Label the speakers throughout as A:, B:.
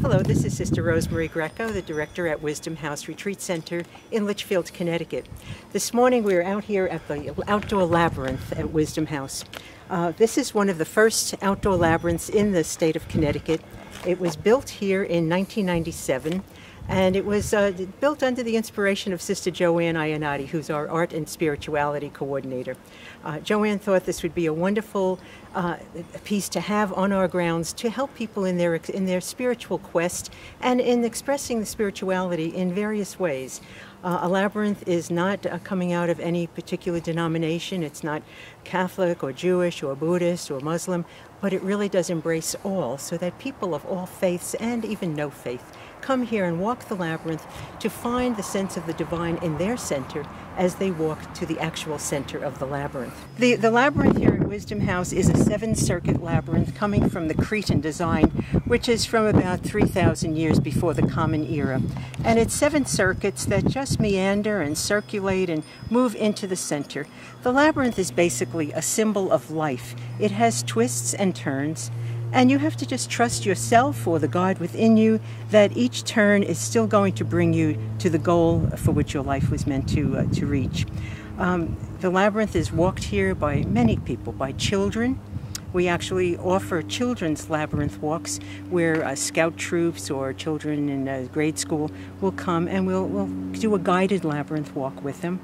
A: Hello, this is Sister Rosemarie Greco, the director at Wisdom House Retreat Center in Litchfield, Connecticut. This morning we are out here at the outdoor labyrinth at Wisdom House. This is one of the first outdoor labyrinths in the state of Connecticut. It was built here in 1997, and it was built under the inspiration of Sister Joanne Ionati, who's our art and spirituality coordinator. Joanne thought this would be a wonderful piece to have on our grounds to help people in their spiritual quest and in expressing the spirituality in various ways. A labyrinth is not coming out of any particular denomination. It's not Catholic or Jewish or Buddhist or Muslim, but it really does embrace all, so that people of all faiths and even no faith come here and walk the labyrinth to find the sense of the divine in their center as they walk to the actual center of the labyrinth. The labyrinth here at Wisdom House is a 7-circuit labyrinth coming from the Cretan design, which is from about 3,000 years before the Common Era. And it's 7 circuits that just meander and circulate and move into the center. The labyrinth is basically a symbol of life. It has twists and turns, and you have to just trust yourself or the God within you that each turn is still going to bring you to the goal for which your life was meant to reach. The labyrinth is walked here by many people, by children. We actually offer children's labyrinth walks where scout troops or children in grade school will come and we'll do a guided labyrinth walk with them.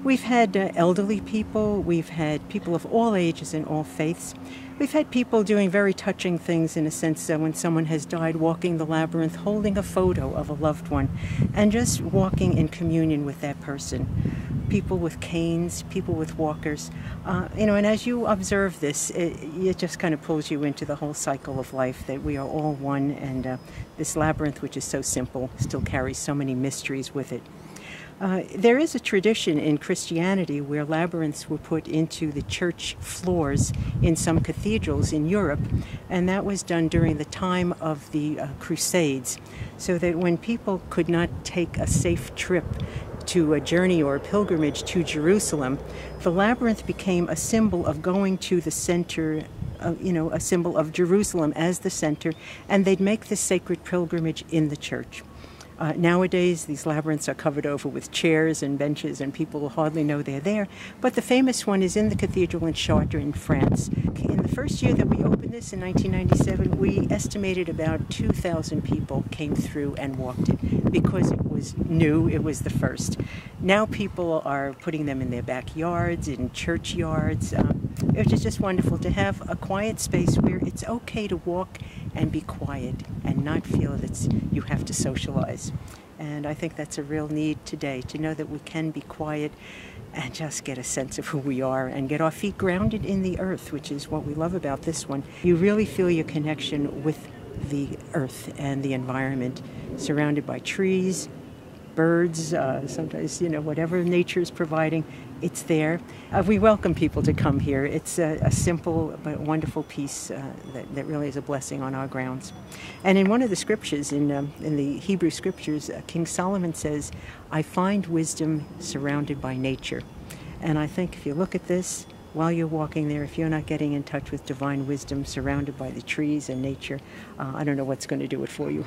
A: We've had elderly people, we've had people of all ages and all faiths. We've had people doing very touching things in a sense that when someone has died, walking the labyrinth, holding a photo of a loved one, and just walking in communion with that person. People with canes, people with walkers. And as you observe this, it just kind of pulls you into the whole cycle of life, that we are all one, and this labyrinth, which is so simple, still carries so many mysteries with it. There is a tradition in Christianity where labyrinths were put into the church floors in some cathedrals in Europe, and that was done during the time of the Crusades, so that when people could not take a safe trip to a journey or a pilgrimage to Jerusalem, the labyrinth became a symbol of going to the center, a symbol of Jerusalem as the center, and they'd make the sacred pilgrimage in the church. Nowadays, these labyrinths are covered over with chairs and benches, and people will hardly know they're there. But the famous one is in the cathedral in Chartres in France. In the first year that we opened this in 1997, we estimated about 2,000 people came through and walked it because it was new, it was the first. Now people are putting them in their backyards, in churchyards. It was just wonderful to have a quiet space where it's okay to walk and be quiet and not feel that you have to socialize. And I think that's a real need today, to know that we can be quiet and just get a sense of who we are and get our feet grounded in the earth, which is what we love about this one. You really feel your connection with the earth and the environment, surrounded by trees, birds, sometimes, whatever nature is providing, it's there. We welcome people to come here. It's a simple but wonderful piece that really is a blessing on our grounds. And in one of the scriptures, in the Hebrew scriptures, King Solomon says, "I find wisdom surrounded by nature." And I think if you look at this, while you're walking there, if you're not getting in touch with divine wisdom surrounded by the trees and nature, I don't know what's going to do it for you.